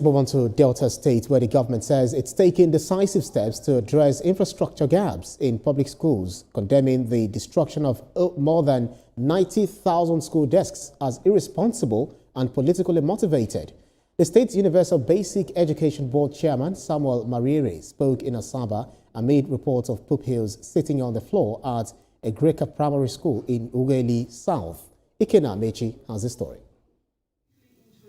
Move on to Delta State, where the government says it's taking decisive steps to address infrastructure gaps in public schools, condemning the destruction of more than 90,000 school desks as irresponsible and politically motivated. The state's Universal Basic Education Board Chairman, Samuel Mariri, spoke in Asaba amid reports of pupils sitting on the floor at a Greca primary school in Ughelli South. Ikena Mechi has the story.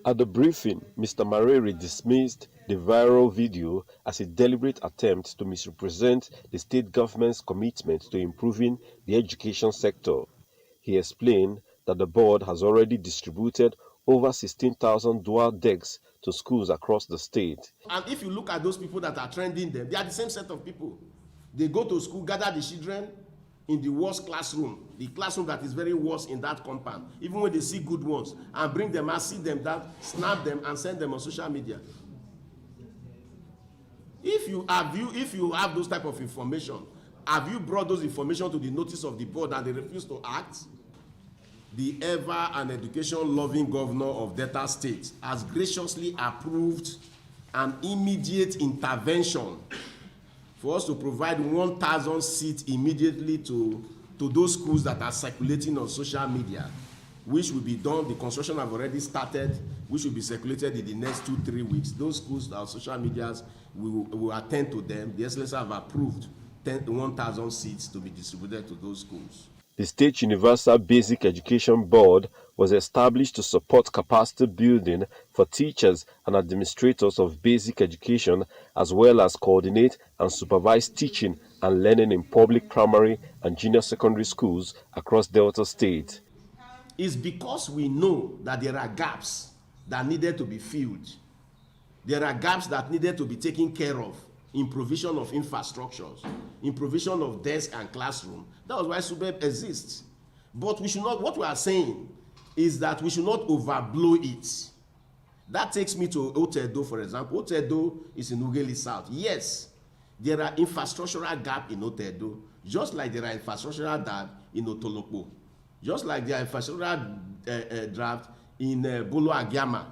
At the briefing, Mr. Mariri dismissed the viral video as a deliberate attempt to misrepresent the state government's commitment to improving the education sector. He explained that the board has already distributed over 16,000 dual decks to schools across the state. And if you look at those people that are trending them, they are the same set of people. They go to school, gather the children in the worst classroom, the classroom that is very worst in that compound, even when they see good ones, and bring them and see them, that snap them and send them on social media. If you have those type of information, have you brought those information to the notice of the board and they refuse to act? The ever and education-loving governor of Delta State has graciously approved an immediate intervention for us to provide 1,000 seats immediately to those schools that are circulating on social media, which will be done. The construction have already started, which will be circulated in the next 2-3 weeks. Those schools that are social medias, we will attend to them. The SLS have approved 1,000 seats to be distributed to those schools. The State Universal Basic Education Board was established to support capacity building for teachers and administrators of basic education, as well as coordinate and supervise teaching and learning in public primary and junior secondary schools across Delta State. It's because we know that there are gaps that needed to be filled. There are gaps that needed to be taken care of in provision of infrastructures, in provision of desks and classroom. That was why SUBEB exists. But we should not, what we are saying is that we should not overblow it. That takes me to Otedo, for example. Otedo is in Ughelli South. Yes, there are infrastructural gaps in Otedo, just like there are infrastructural gaps in Otolopo, just like there are infrastructural draft in Bolo Agiama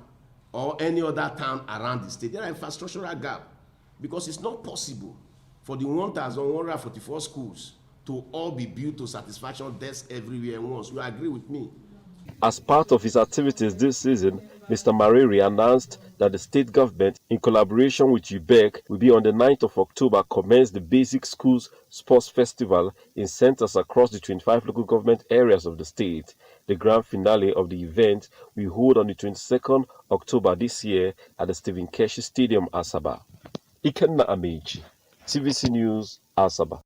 or any other town around the state. There are infrastructural gaps. Because it's not possible for the 1,144 schools to all be built to satisfaction, desks everywhere at once. You agree with me? As part of his activities this season, Mr. Mariri announced that the state government, in collaboration with UBEC, will be on the 9th of October commence the Basic Schools Sports Festival in centers across the 25 local government areas of the state. The grand finale of the event will hold on the 22nd October this year at the Stephen Keshi Stadium, Asaba. Ikena Mechi, TVC News, Asaba.